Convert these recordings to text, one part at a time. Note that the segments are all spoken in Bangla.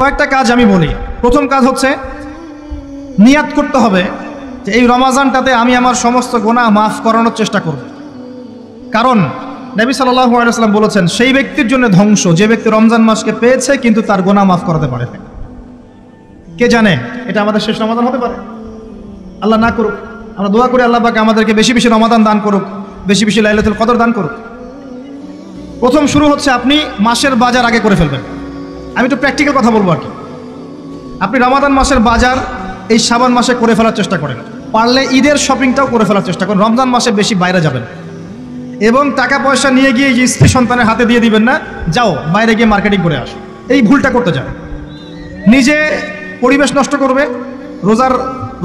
কয়েকটা কাজ আমি বলি। প্রথম কাজ হচ্ছে নিয়াত করতে হবে যে এই রমাজানটাতে আমি আমার সমস্ত গুনাহ মাফ করানোর চেষ্টা করব। কারণ নবী সাল্লাল্লাহু আলাইহি ওয়াসাল্লাম বলেছেন সেই ব্যক্তির জন্য ধ্বংস যে ব্যক্তি রমজান মাসকে পেয়েছে কিন্তু তার গুনাহ মাফ করাতে পারে না। কে জানে এটা আমাদের শেষ রমাদান হতে পারে? আল্লাহ না করুক। আমরা দোয়া করি আল্লাহ পাক আমাদেরকে বেশি বেশি রমাদান দান করুক, বেশি বেশি লাইলাতুল কদর দান করুক। প্রথম শুরু হচ্ছে আপনি মাসের বাজার আগে করে ফেলবেন। আমি একটু প্র্যাকটিক্যাল কথা বলবো আর কি। আপনি রমাদান মাসের বাজার এই শাবান মাসে করে ফেলার চেষ্টা করেন, পারলে ঈদের শপিংটাও করে ফেলার চেষ্টা করেন। রমজান মাসে বেশি বাইরে যাবেন এবং টাকা পয়সা নিয়ে গিয়ে যে স্ত্রী সন্তানের হাতে দিয়ে দিবেন না, যাও বাইরে গিয়ে মার্কেটিং করে আসো, এই ভুলটা করতে যায়। নিজে পরিবেশ নষ্ট করবে,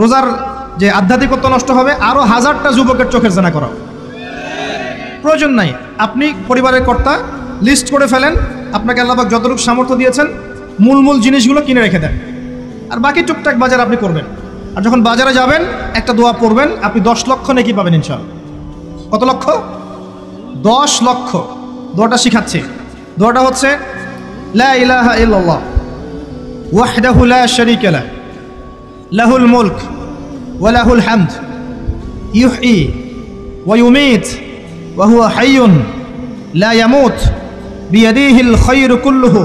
রোজার যে আধ্যাত্মিকত্ব নষ্ট হবে, আরও হাজারটা যুবকের চোখের জানা করা প্রয়োজন নাই। আপনি পরিবারের কর্তা, লিস্ট করে ফেলেন, আপনাকে আল্লাহ পাক যতটুকু সামর্থ্য দিয়েছেন মূল জিনিসগুলো কিনে রেখে দেন, আর বাকি টুকটাক বাজার আপনি করবেন। আর যখন বাজারে যাবেন একটা দোয়া পড়বেন, আপনি 10 লক্ষ নেকি পাবেন ইনশাআল্লাহ। কত লক্ষ? 10 লক্ষ। দোয়াটা শিখাচ্ছি। দোয়াটা হচ্ছে লা ইলাহা ইল্লাল্লাহ ওয়াহদাহু লা শারীকা লাহু লাহুল মুলক ওয়া লাহুল হামদ ইউহয়ী ওয়া ইউমীত ওয়া হুয়া হাইয়ুন লা ইয়ামুত বিয়াদিহিল খায়রু কুল্লুহু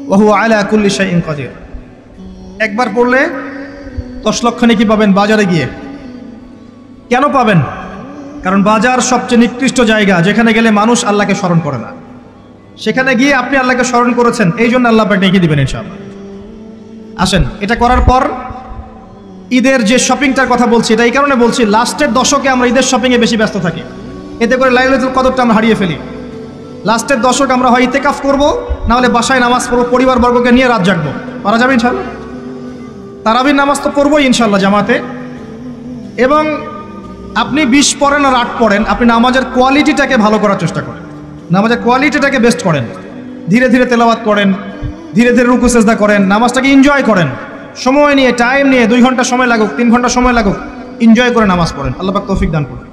ওয়া হুয়া আলা কুল্লি শাইইন কাদির। একবার পড়লে 10 লক্ষ নেকি পাবেন বাজারে গিয়ে। কেন পাবেন? কারণ বাজার সবচেয়ে নিকৃষ্ট জায়গা, যেখানে গেলে মানুষ আল্লাহকে স্মরণ করে না। সেখানে গিয়ে আপনি আল্লাহকে স্মরণ করেছেন, এই জন্য আল্লাহ পাক নেকি দিবেন ইনশাআল্লাহ। আসেন, এটা করার পর ঈদের যে শপিংটার কথা বলছি, এটা এই কারণে বলছি, লাস্টের দশকে আমরা ঈদের শপিংয়ে বেশি ব্যস্ত থাকি। এতে করে লাইলাতুল কদরটা আমরা হারিয়ে ফেলি। লাস্টের দশক আমরা হয় ইতিকাফ করব, না হলে বাসায় নামাজ পড়বো, পরিবারবর্গকে নিয়ে রাত জাগবো। পারা যাবে ইনশাআল্লাহ? তারাবির নামাজ তো পড়বো ইনশাআল্লাহ জামাতে। এবং আপনি 20 পড়েন আর 8 পড়েন, আপনি নামাজের কোয়ালিটিটাকে ভালো করার চেষ্টা করেন, নামাজের কোয়ালিটিটাকে বেস্ট করেন। ধীরে ধীরে তেলাওয়াত করেন, ধীরে ধীরে রুকু সেজদা করেন, নামাজটাকে এনজয় করেন। সময় নিয়ে, টাইম নিয়ে, 2 ঘন্টা সময় লাগুক, 3 ঘন্টা সময় লাগুক, এনজয় করে নামাজ পড়েন। আল্লাহ পাক তৌফিক দান করুন।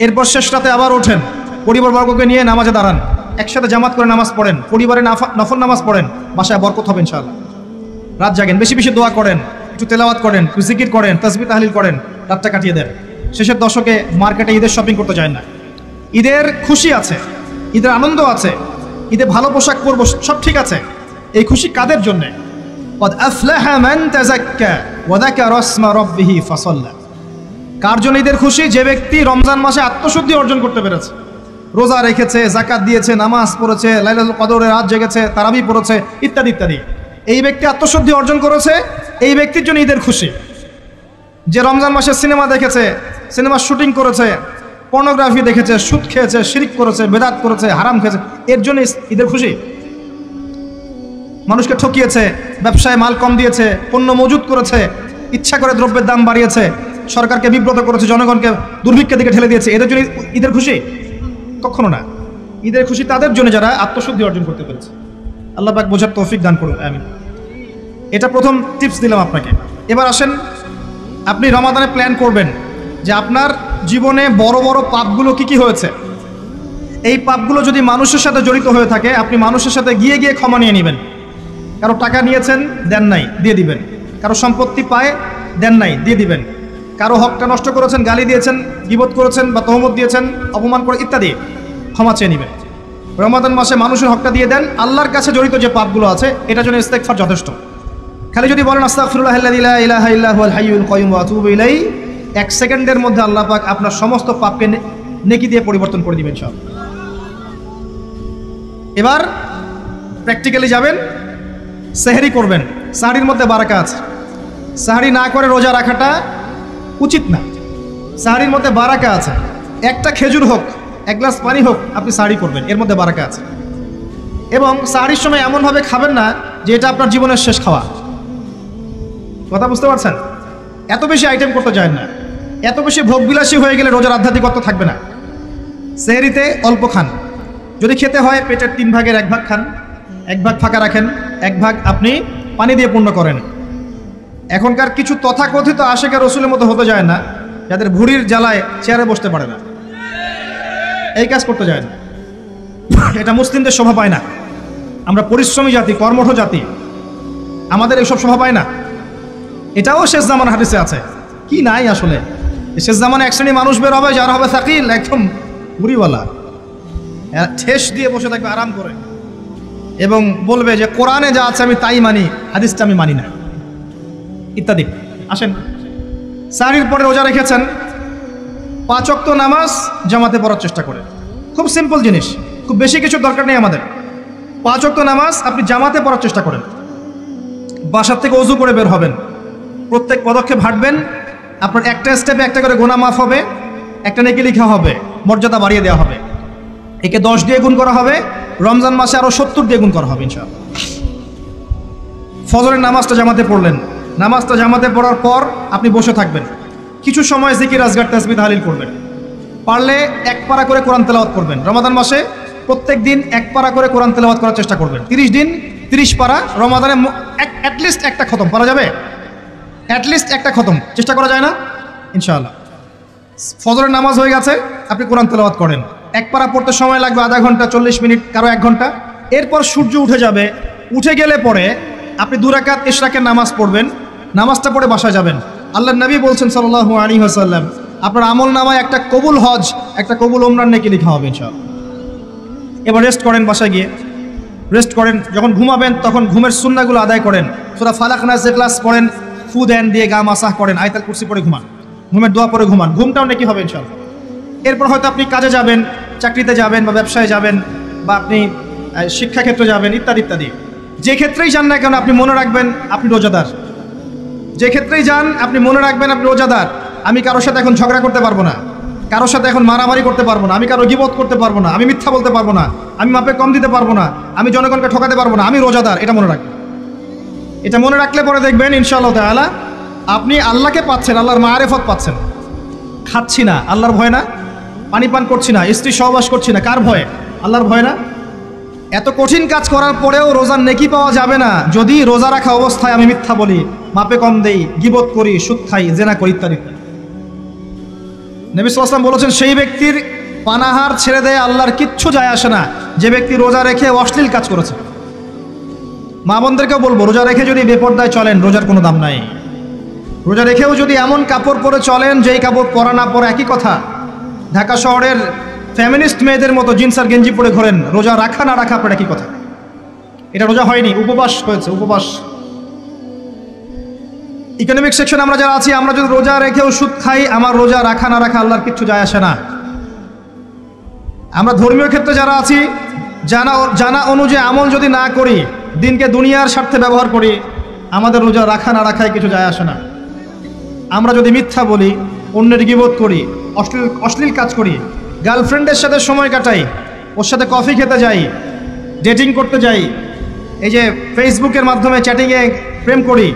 এরপর শেষ রাতে আবার ওঠেন, পরিবারবর্গকে নিয়ে নামাজে দাঁড়ান, একসাথে জামাত করে নামাজ পড়েন, পরিবারে নফল নামাজ পড়েন, বাসায় বরকত হবে ইনশাআল্লাহ। রাত জাগেন, বেশি বেশি দোয়া করেন, একটু তেলাওয়াত করেন, একটু জিকির করেন, তাসবিহ তাহলিল করেন, রাতটা কাটিয়ে দেন। শেষের দশকে মার্কেটে ঈদের শপিং করতে যায় না। ঈদের খুশি আছে, ঈদের আনন্দ আছে, ঈদে ভালো পোশাক পরবো, সব ঠিক আছে। এই খুশি কাদের জন্যে? قد أفلح من تزكى وذكر اسم ربه فصلى। কার জন্য ঈদের খুশি? যে ব্যক্তি রমজান মাসে আত্মশুদ্ধি অর্জন করতে পেরেছে, রোজা রেখেছে, যাকাত দিয়েছে, নামাজ পড়েছে, লাইলাতুল কদরে রাত জেগেছে, তারাবি পড়েছে, ইত্যাদি ইত্যাদি। এই ব্যক্তি আত্মশুদ্ধি অর্জন করেছে, এই ব্যক্তির জন্য ঈদের খুশি। যে রমজান মাসে সিনেমা দেখেছে, সিনেমার শুটিং করেছে, পর্নোগ্রাফি দেখেছে, সুদ খেয়েছে, শিরিক করেছে, বেদাত করেছে, হারাম খেয়েছে, এর জন্য ঈদের খুশি। মানুষকে ঠকিয়েছে, ব্যবসায় মাল কম দিয়েছে, পণ্য মজুত করেছে, ইচ্ছা করে দ্রব্যের দাম বাড়িয়েছে, সরকারকে বিব্রত করেছে, জনগণকে দুর্ভিক্ষের দিকে ঠেলে দিয়েছে, এদের জন্য ঈদের খুশি? কখনো না। ঈদের খুশি তাদের জন্য যারা আত্মশুদ্ধি অর্জন করতে পেরেছে। আল্লাহ পাক বোঝার তৌফিক দান করুন, আমিন। এটা প্রথম টিপস দিলাম আপনাকে। এবার আসেন, আপনি রমাদানে প্ল্যান করবেন যে আপনার জীবনে বড় বড় পাপগুলো কি কি হয়েছে। এই পাপগুলো যদি মানুষের সাথে জড়িত হয়ে থাকে, আপনি মানুষের সাথে গিয়ে গিয়ে ক্ষমা নিয়ে নেবেন। কারো টাকা নিয়েছেন, দেন নাই, দিয়ে দিবেন। কারো সম্পত্তি পায়, দেন নাই, দিয়ে দিবেন। কারো হকটা নষ্ট করেছেন, গালি দিয়েছেন, গীবত করেছেন বা তহমত দিয়েছেন, অপমান করে ইত্যাদি, ক্ষমা চেয়ে নেবেন। রমাদান মাসে মানুষের হকটা দিয়ে দেন। আল্লাহর কাছে জড়িত যে পাপগুলো আছে, এটার জন্য ইস্তেগফার যথেষ্ট। খালি যদি বলেন আস্তাগফিরুল্লাহাল্লাযী লা ইলাহা ইল্লা হুয়াল হাইয়ুল কাইয়্যুম ওয়া আতুবু ইলাইহি, 1 সেকেন্ডের মধ্যে আল্লাহ পাক আপনার সমস্ত পাপকে নেকি দিয়ে পরিবর্তন করে দিবেন সব। এবার প্র্যাকটিক্যালি যাবেন, সেহরি করবেন। সাহরির মধ্যে বারাকা আছে। সাহরি না করে রোজা রাখাটা উচিত না। সাহরির মধ্যে বারাকা আছে। একটা খেজুর হোক, 1 গ্লাস পানি হোক, আপনি সাহরি করবেন, এর মধ্যে বারাকা আছে। এবং সাহরির সময় এমনভাবে খাবেন না যে এটা আপনার জীবনের শেষ খাওয়া। কথা বুঝতে পারছেন? এত বেশি আইটেম করতে যায় না, এত বেশি ভোগবিলাসী হয়ে গেলে রোজার আধ্যাত্মিকত্ব থাকবে না। সেহরিতে অল্প খান, যদি খেতে হয় পেটের 3 ভাগের 1 ভাগ খান, 1 ভাগ ফাঁকা রাখেন, 1 ভাগ আপনি পানি দিয়ে পূর্ণ করেন। এখনকার কিছু তথাকথিত আশিকা রসুলের মতো হতে যায় না, যাদের ভুঁড়ির জ্বালায় চেয়ারে বসতে পারে না, এই কাজ করতে যায় না। এটা মুসলিমদের শোভা পায় না। আমরা পরিশ্রমী জাতি, কর্মঠ জাতি। আমাদের এইসব শোভা পায় না। এটাও শেষ জামান হাদিসে আছে। কি নাই আসলে, শেষ জামানে এক শ্রেণী মানুষ বের হবে যারা হবে সাকিল, একদম বুড়িওয়ালা, ঠেস দিয়ে বসে থাকবে আরাম করে, এবং বলবে যে কোরআনে যা আছে আমি তাই মানি, হাদিসটা আমি মানি না, ইত্যাদি। আসেন, সাহরির পরে রোজা রেখেছেন, 5 ওয়াক্ত নামাজ জামাতে পড়ার চেষ্টা করে। খুব সিম্পল জিনিস, খুব বেশি কিছু দরকার নেই আমাদের। 5 ওয়াক্ত নামাজ আপনি জামাতে পড়ার চেষ্টা করেন। বাসার থেকে ওযু করে বের হবেন, প্রত্যেক পদক্ষেপ হাঁটবেন, আপনার একটা স্টেপে একটা করে গুনাহ মাফ হবে, একটা নেকি লেখা হবে, মর্যাদা বাড়িয়ে দেওয়া হবে। একে 10 দিয়ে গুণ করা হবে, রমজান মাসে আরো 70 দিয়ে গুণ করা হবে ইনশাআল্লাহ। ফজরের নামাজটা জামাতে পড়লেন, নামাজটা জামাতে পড়ার পর আপনি বসে থাকবেন, কিছু সময় জিকির আজগার তাসবিহ তাহলিল করবেন, পারলে 1 পারা করে কোরআন তেলাওয়াত করবেন। রমাদান মাসে প্রত্যেক দিন 1 পারা করে কোরআন তেলাওয়াত করার চেষ্টা করবেন। 30 দিন 30 পারা, রমাদানে অ্যাটলিস্ট একটা খতম পারা যাবে, অ্যাটলিস্ট একটা খতম চেষ্টা করা যায় না ইনশাআল্লাহ। ফজরের নামাজ হয়ে গেছে, আপনি কোরআন তেলাওয়াত করেন। 1 পারা পড়তে সময় লাগবে আধা ঘন্টা, 40 মিনিট, কারো 1 ঘন্টা। এরপর সূর্য উঠে যাবে, উঠে গেলে পরে আপনি 2 রাকাত ইশরাকের নামাজ পড়বেন, নামাজটা পড়ে বাসায় যাবেন। আল্লাহর নবী বলছেন সাল্লাল্লাহু আলাইহি ওয়াসাল্লাম, আপনার আমল নামায় একটা কবুল হজ, একটা কবুল ওমরার নেকি লেখা হবে ইনশাআল্লাহ। এবার রেস্ট করেন, বাসায় গিয়ে রেস্ট করেন। যখন ঘুমাবেন তখন ঘুমের সুন্নাহগুলো আদায় করেন। সূরা ফালাক নাস ইখলাস পড়েন, ফু দেন, দিয়ে গা মাসাহ করেন, আয়াতুল কুরসি পড়ে ঘুমান, ঘুমের দোয়া পড়ে ঘুমান, ঘুমটাও নেকি হবে ইনশাআল্লাহ। এরপর হয়তো আপনি কাজে যাবেন, চাকরিতে যাবেন, বা ব্যবসায় যাবেন, বা আপনি শিক্ষাক্ষেত্রে যাবেন, ইত্যাদি ইত্যাদি। যে ক্ষেত্রেই যান না কেন আপনি মনে রাখবেন আপনি রোজাদার। যে ক্ষেত্রেই যান আপনি মনে রাখবেন আপনি রোজাদার। আমি কারোর সাথে এখন ঝগড়া করতে পারবো না, কারোর সাথে এখন মারামারি করতে পারবো না, আমি কারো গীবত করতে পারবো না, আমি মিথ্যা বলতে পারবো না, আমি মাপে কম দিতে পারবো না, আমি জনগণকে ঠকাতে পারবো না, আমি রোজাদার। এটা মনে রাখবেন। এটা মনে রাখলে পরে দেখবেন ইনশাআল্লাহ তাআলা আপনি আল্লাহকে পাচ্ছেন, আল্লাহর মারিফত পাচ্ছেন। খাচ্ছি না আল্লাহর ভয় না, পানি পান করছি না, স্ত্রী সহবাস করছি না, কার ভয়ে? আল্লাহর ভয় না। এত কঠিন কাজ করার পরেও রোজার নেকি পাওয়া যাবে না যদি রোজা রাখা অবস্থায় আমি মিথ্যা বলি, মাপে কম দেই, গীবত করি, সুদ খাই, জেনা করি, ইত্যাদি। নবী সাল্লাল্লাহু আলাইহি ওয়াসাল্লাম বলেছেন সেই ব্যক্তির পানাহার ছেড়ে দেয় আল্লাহর কিচ্ছু যায় আসে না, যে ব্যক্তি রোজা রেখে অশ্লীল কাজ করেছে। মা বোনদেরকেও বলবো, রোজা রেখে যদি বেপরদায় চলেন রোজার কোনো দাম নাই। রোজা রেখেও যদি এমন কাপড় পরে চলেন যেই কাপড় পরা না পরে একই কথা, ঢাকা শহরের ফ্যামিনিস্ট মেয়েদের মতো জিন্স আর গেঞ্জি পরে ঘোরেন, রোজা রাখা না রাখা আপনার একই কথা। এটা রোজা হয়নি, উপবাস হয়েছে, উপবাস। ইকোনমিক সেকশন আমরা যারা আছি, আমরা যদি রোজা রেখেও সুদ খাই, আমার রোজা রাখা না রাখা আল্লাহর কিচ্ছু যায় আসে না। আমরা ধর্মীয় ক্ষেত্রে যারা আছি, জানা অনুযায়ী আমল যদি না করি, দিনকে দুনিয়ার স্বার্থে ব্যবহার করি, আমাদের রোজা রাখা না রাখায় কিছু যায় আসে না। আমরা যদি মিথ্যা বলি, অন্যের গীবত করি, অশ্লীল কাজ করি, গার্লফ্রেন্ডের সাথে সময় কাটাই, ওর সাথে কফি খেতে যাই, ডেটিং করতে যাই, এই যে ফেসবুকের মাধ্যমে চ্যাটিংয়ে প্রেম করি,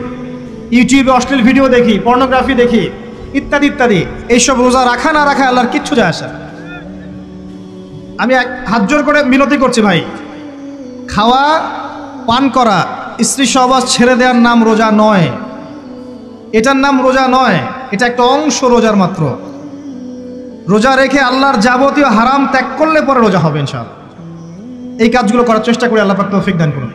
ইউটিউবে অশ্লীল ভিডিও দেখি, পর্নোগ্রাফি দেখি, ইত্যাদি ইত্যাদি, এইসব রোজা রাখা না রাখা আল্লাহর কিচ্ছু যায় আসে। আমি হাত জোর করে মিনতি করছি ভাই, খাওয়া পান করা, স্ত্রী সহবাস ছেড়ে দেওয়ার নাম রোজা নয়, এটার নাম রোজা নয়, এটা একটা অংশ রোজার মাত্র। রোজা রেখে আল্লাহর যাবতীয় হারাম ত্যাগ করলে পরে রোজা হবে ইনশাআল্লাহ। এই কাজগুলো করার চেষ্টা করি, আল্লাহ পাক তৌফিক দান করুন।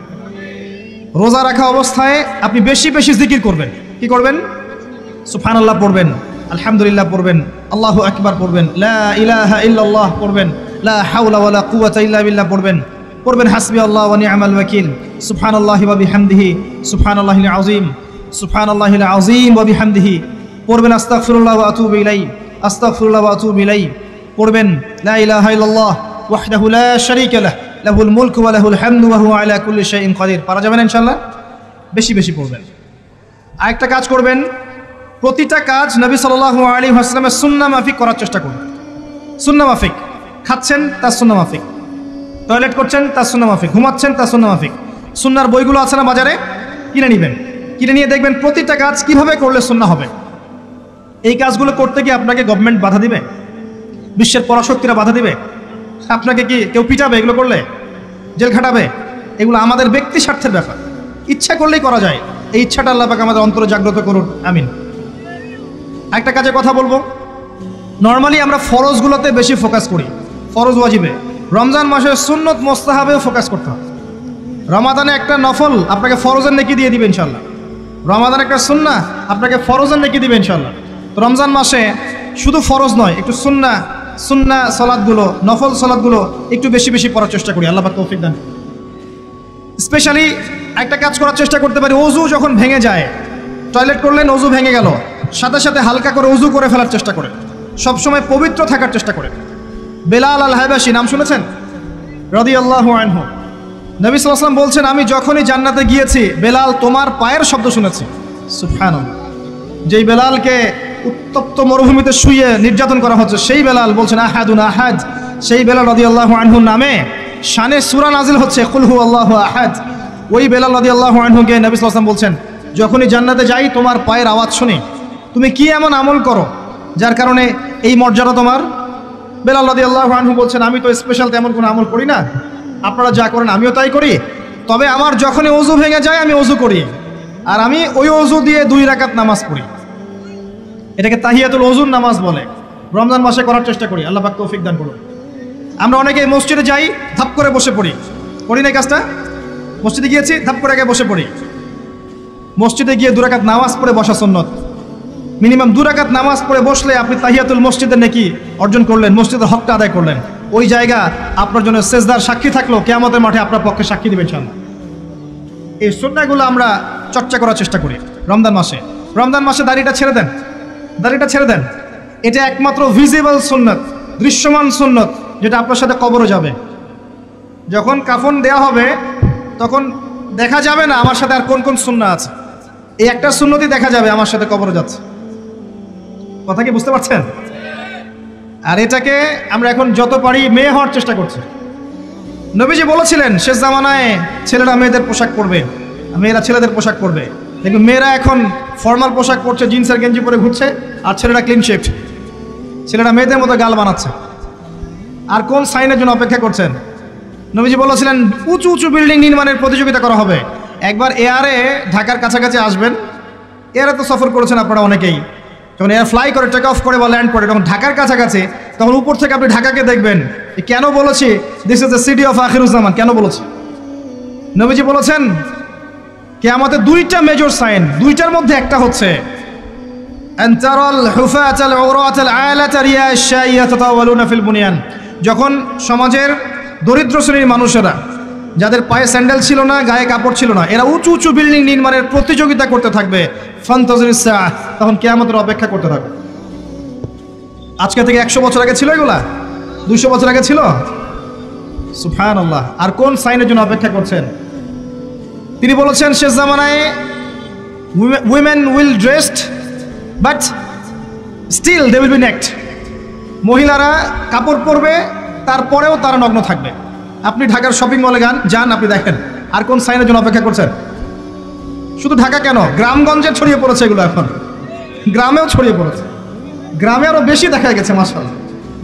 রোজা রাখা অবস্থায় আপনি বেশি বেশি জিকির করবেন। কি করবেন? সুবহানাল্লাহ পড়বেন, আলহামদুলিল্লাহ পড়বেন, আল্লাহু আকবার পড়বেন, লা ইলাহা ইল্লাল্লাহ পড়বেন, লা হাওলা ওয়ালা কুওয়াতা ইল্লা বিল্লাহ পড়বেন, হাসবিয়াল্লাহু ওয়া নি'মাল ওয়াকিল, সুবহানাল্লাহি ওয়া বিহামদিহি, সুবহানাল্লাহিল আযীম, সুবহানাল্লাহিল আযীম ওয়া বিহামদিহি পড়বেন, আস্তাগফিরুল্লাহ ওয়া আতুবু ইলাইহি, আস্তাগফিরুল্লাহ ওয়া আতুবু ইলাইহি পড়বেন, লা ইলাহা ইল্লাল্লাহ ওয়াহদাহু লা শারীকা লাহু, লাহুল মুলকু ওয়া লাহুল হামদু ওয়া হুয়া আলা কুল্লি শাইইন কাদির। পারা যাবে না ইনশাআল্লাহ? বেশি বেশি পড়বেন। আরেকটা কাজ করবেন, প্রতিটা কাজ নবী সাল্লাল্লাহু আলাইহি ওয়াসাল্লামের সুন্নাহ মাফিক করার চেষ্টা করুন। সুন্নাহ মাফিক, খাচ্ছেন তার সুন্নাহ মাফিক, টয়লেট করছেন তার সুন্নাহ মাফিক, ঘুমাচ্ছেন তার সুন্নাহ মাফিক। সুন্নাহর বইগুলো আছে না বাজারে, কিনে নেবেন, কিনে নিয়ে দেখবেন প্রতিটা কাজ কিভাবে করলে সুন্নাহ হবে। এই কাজগুলো করতে গিয়ে আপনাকে গভর্নমেন্ট বাধা দিবে, বিশ্বের পরাশক্তিরা বাধা দিবে, আপনাকে কি কেউ পিটাবে এগুলো করলে, জেল খাটাবে? এগুলো আমাদের ব্যক্তি স্বার্থের ব্যাপার, ইচ্ছা করলেই করা যায়। এই ইচ্ছাটা আল্লাহ পাক আমাদের অন্তরে জাগ্রত করুন, আমিন। একটা কাজে কথা বলবো, নর্মালি আমরা ফরজগুলোতে বেশি ফোকাস করি, ফরজ ওয়াজিবে। রমজান মাসে সুন্নত মোস্তাহাবেও ফোকাস করতে হবে। রমাদানে একটা নফল আপনাকে ফরজের নেকি দিয়ে দিবে ইনশাল্লাহ। রমাদান একটা সুন্নাহ আপনাকে ফরজের নেকি দিবে ইনশাল্লাহ। তো রমজান মাসে শুধু ফরজ নয়, একটু সুন্নাহ সালাতগুলো, নফল সালাতগুলো একটু বেশি বেশি পড়ার চেষ্টা করি। আল্লাহ পাক তৌফিক দান। স্পেশালি একটা কাজ করার চেষ্টা করতে পারি, অজু যখন ভেঙে যায়, টয়লেট করলেন অজু ভেঙে গেল, সাথে সাথে হালকা করে অজু করে ফেলার চেষ্টা করে, সবসময় পবিত্র থাকার চেষ্টা করে। বেলাল আল হাবাশি নাম শুনেছেন? রাদিয়াল্লাহু আনহু। নবী সাল্লাল্লাহু আলাইহি ওয়াসাল্লাম বলছেন, আমি যখনই জান্নাতে গিয়েছি বেলাল তোমার পায়ের শব্দ শুনেছি। সুবহানাল্লাহ। যেই বেলালকে উত্তপ্ত মরুভূমিতে শুয়ে নির্যাতন করা হচ্ছে, সেই বেলাল বলছেন আহাদুন আহাদ। সেই বেলাল রাদিয়াল্লাহু আনহুর নামে শানে সূরা নাজিল হচ্ছে কুল হু আল্লাহু আহাদ। ওই বেলাল রাদিয়াল্লাহু আনহুকে নবী সাল্লাল্লাহু আলাইহি ওয়াসাল্লাম বলছেন, যখনই জান্নাতে যাই তোমার পায়ের আওয়াজ শুনি, তুমি কি এমন আমল করো যার কারণে এই মর্যাদা তোমার? বেলাল রাদিয়াল্লাহু আনহু বলছেন, আমি তো স্পেশাল তেমন কোনো আমল করি না, আপনারা যা করেন আমিও তাই করি। তবে আমার যখনই ওযু ভেঙে যায় আমি ওযু করি, আর আমি ওই ওযু দিয়ে 2 রাকাত নামাজ পড়ি। এটাকে তাহিয়াতুল ওযুর নামাজ বলে। রমজান মাসে করার চেষ্টা করি, আল্লাহ পাক তৌফিক দান করুন। আমরা অনেকে মসজিদে যাই, ধাপ করে বসে পড়ি, করি না কাজটা? মসজিদে গিয়েছি, ধাপ করে আগে বসে পড়ি। মসজিদে গিয়ে 2 রাকাত নামাজ পড়ে বসা সুন্নত। মিনিমাম 2 রাকাত নামাজ পড়ে বসলে আপনি তাহিয়াতুল মসজিদের নেকি অর্জন করলেন, মসজিদের হকটা আদায় করলেন। ওই জায়গা আপনার জন্য সেজদার সাক্ষী থাকলো, কিয়ামতের মাঠে আপনার পক্ষে সাক্ষী দিবেন ইনশাআল্লাহ। এই সুন্নাহগুলো আমরা চর্চা করার চেষ্টা করি রমজান মাসে। রমজান মাসে দাড়িটা ছেড়ে দেন, দাড়িটা ছেড়ে দেন। এটা একমাত্র ভিজিবল সুন্নাত, দৃশ্যমান সুন্নাত, যেটা আপনার সাথে কবরে যাবে। যখন কাফন দেয়া হবে তখন দেখা যাবে না আমার সাথে আর কোন কোন সুন্নাহ আছে, এই একটা সুন্নতই দেখা যাবে আমার সাথে কবরে যাচ্ছে। কথা কি বুঝতে পারছেন? আর এটাকে আমরা এখন যত পারি মেয়ে হওয়ার চেষ্টা করছি। নবীজি বলেছিলেন শেষ জামানায় ছেলেরা মেয়েদের পোশাক পরবে, মেয়েরা ছেলেদের পোশাক পরবে। দেখুন মেয়েরা এখন ফর্মাল পোশাক পরছে, জিন্সের গেঞ্জি পরে ঘুরছে, আর ছেলেরা ক্লিন শেভড। ছেলেরা মেয়েদের মতো গাল বানাচ্ছে। আর কোন সাইনের জন্য অপেক্ষা করছেন? নবীজি বলেছিলেন উঁচু উঁচু বিল্ডিং নির্মাণের প্রতিযোগিতা করা হবে। একবার এয়ারে ঢাকার কাছাকাছি আসবেন, এয়ারে তো সফর করেছেন আপনারা অনেকেই। যখন এয়ার ফ্লাই করে, টেক অফ করে বা ল্যান্ড করে, তখন ঢাকার কাছাকাছি, তখন উপর থেকে আপনি ঢাকাকে দেখবেন। কেন বলেছি this is the city of Akhiruzzaman? কেন বলেছি? নবীজি বলেছেন কিয়ামতে 2টা মেজর সাইন, 2টার মধ্যে একটা হচ্ছে আনতারাল হুফাতাল উরাতাল আলাতা রিয়াশ শাইয়াতাতাওয়ালুনা ফিল বুনিয়ান। যখন সমাজের দরিদ্র শ্রেণীর মানুষেরা, যাদের পায়ে স্যান্ডেল ছিল না, গায়ে কাপড় ছিল না, এরা উঁচু উঁচু বিল্ডিং নির্মাণের প্রতিযোগিতা করতে থাকবে, ফান্তাজিরিস সাআহ, তখন কিয়ামতের অপেক্ষা করতে থাকবে। আজকে থেকে 100 বছর আগে ছিল এগুলা? 200 বছর আগে ছিল? সুবহানাল্লাহ। আর কোন সাইনের জন্য অপেক্ষা করছেন? তিনি বলেছেন শেষ জামানায় women will dressed but still they will be naked. মহিলারা কাপড় পরবে, তারপরেও তারা নগ্ন থাকবে। আপনি ঢাকার শপিং মলে যান, আপনি দেখেন। আর কোন সাইনের জন্য অপেক্ষা করছেন? শুধু ঢাকা কেন, গ্রামগঞ্জে ছড়িয়ে পড়েছে এগুলো, এখন গ্রামেও ছড়িয়ে পড়েছে। গ্রামে আরো বেশি দেখা গেছে মাশাআল্লাহ।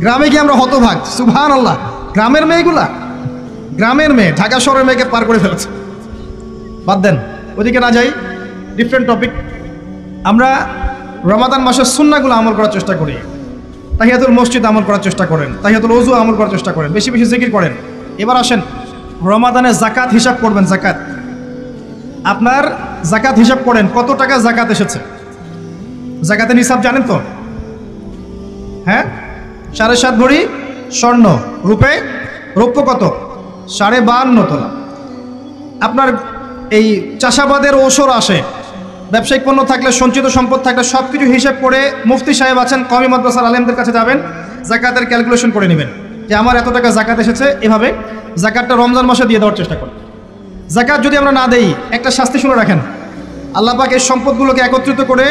গ্রামে গিয়ে আমরা হতভাগ, সুবহানাল্লাহ। গ্রামের মেয়েগুলা, গ্রামের মেয়ে ঢাকা শহরের মেয়েকে পার করে ফেলেছে। বাদ দেন, ওদিকে না যাই, ডিফারেন্ট টপিক। আমরা রমাদান মাসের সুন্নাহগুলো আমল করার চেষ্টা করি। তাহিয়াতুল মসজিদ আমল করার চেষ্টা করেন, তাহিয়াতুল ওযু আমল করার চেষ্টা করেন, বেশি বেশি জিকির করেন। এবার আসেন রমাদানে জাকাত হিসাব করবেন। জাকাত, আপনার জাকাত হিসাব করেন, কত টাকা জাকাত এসেছে। জাকাতের হিসাব জানেন তো? হ্যাঁ, 7.5 ভরি স্বর্ণ, রৌপ্য কত? 52.5 তোলা। আপনার এই চাষাবাদের ওসর আসে, ব্যবসায়িক পণ্য থাকলে, সঞ্চিত সম্পদ থাকলে সব কিছু হিসাব করে মুফতি সাহেব আছেন, কওমি মাদ্রাসার আলেমদের কাছে যাবেন, জাকাতের ক্যালকুলেশন করে নেবেন যে আমার এত টাকা জাকাত এসেছে। এভাবে জাকাতটা রমজান মাসে দিয়ে দেওয়ার চেষ্টা করেন। জাকাত যদি আমরা না দেই, একটা শাস্তি শুনে রাখেন, আল্লাহ পাক এই সম্পদগুলোকে একত্রিত করে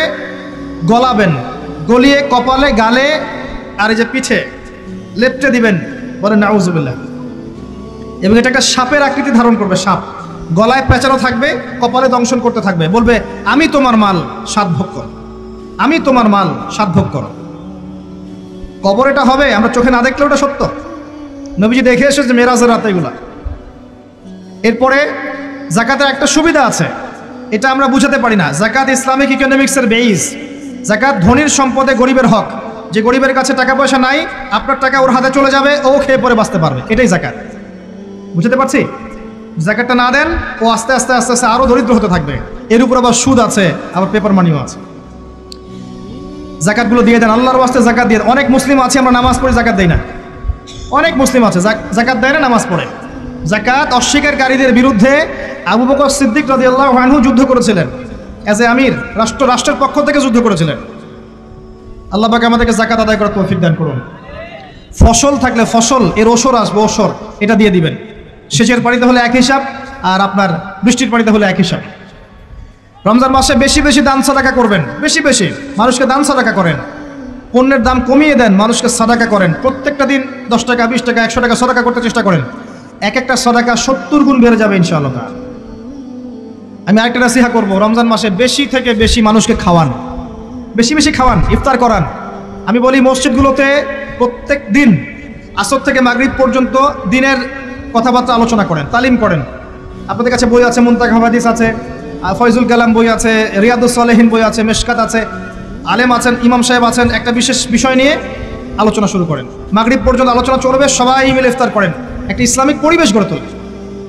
গলাবেন, গলিয়ে কপালে, গালে আর এই যে পিঠে লেপটে দিবেন, বলেন নাউজুবিল্লাহ। এবং এটা একটা সাপের আকৃতি ধারণ করবে, সাপ গলায় পেঁচানো থাকবে, কপালে দংশন করতে থাকবে, বলবে আমি তোমার মাল সাত ভোগ করো, আমি তোমার মাল সাত ভোগ করো। কবর এটা হবে, আমরা চোখে না দেখলে ওটা সত্য। নবীজি দেখে এসেছে মেরাজের রাতে এগুলা। এরপরে জাকাতের একটা সুবিধা আছে, এটা আমরা বুঝাতে পারি না। জাকাত ইসলামিক ইকোনমিক্সের বেইস। জাকাত ধনীর সম্পদে গরিবের হক। যে গরিবের কাছে টাকা পয়সা নাই, আপনার টাকা ওর হাতে চলে যাবে, ও খেয়ে পরে বাঁচতে পারবে, এটাই জাকাত। বুঝতে পারছি? জাকাতটা না দেন ও আস্তে আস্তে আস্তে আস্তে আরও দরিদ্র হতে থাকবে। এর উপর আবার সুদ আছে, আবার পেপার মানিও আছে। জাকাতগুলো দিয়ে দেন, আল্লাহর ওয়াস্তে জাকাত দিয়ে দেন। অনেক মুসলিম আছে আমরা নামাজ পড়ে জাকাত দেই না, অনেক মুসলিম আছে জাকাত দেয় না, নামাজ পড়ে। জাকাত অস্বীকারীদের বিরুদ্ধে আবু বকর সিদ্দিক রাদিয়াল্লাহু আনহু যুদ্ধ করেছিলেন, অ্যাজ এ আমির, রাষ্ট্রের পক্ষ থেকে যুদ্ধ করেছিলেন। আল্লাহ পাক আমাদেরকে জাকাত আদায় করার তৌফিক দান করুন। ফসল থাকলে ফসল এর ওসর আসবে, ওসর এটা দিয়ে দিবেন। সেচের পানিতে হলে এক হিসাব, আর আপনার বৃষ্টির পানিতে হলে এক হিসাব। রমজান মাসে বেশি বেশি দান সাদাকা করবেন, বেশি বেশি মানুষকে দান সাদাকা করেন। পণ্যের দাম কমিয়ে দেন, মানুষকে সাদাকা করেন। প্রত্যেকটা দিন 10 টাকা, 20 টাকা, 100 টাকা সাদাকা করতে চেষ্টা করেন। এক একটা সাদাকা 70 গুণ বেড়ে যাবে ইনশাআল্লাহ। আমি আরেকটা নসিহা করব, রমজান মাসে বেশি থেকে বেশি মানুষকে খাওয়ান, বেশি বেশি খাওয়ান, ইফতার করান। আমি বলি মসজিদগুলোতে প্রত্যেক দিন আসর থেকে মাগরিব পর্যন্ত দিনের কথাবার্তা আলোচনা করেন, তালিম করেন। আপনাদের কাছে বই আছে, মুনতাকা হাদিস আছে, ফয়জুল কালাম বই আছে, রিয়াদুস সালেহিন বই আছে, মেশকাত আছে, আলেম আছেন, ইমাম সাহেব আছেন। একটা বিশেষ বিষয় নিয়ে আলোচনা শুরু করেন, মাগরিব পর্যন্ত আলোচনা চলবে, সবাই মিলে ইফতার করেন। একটা ইসলামিক পরিবেশ গড়ে তোলেন,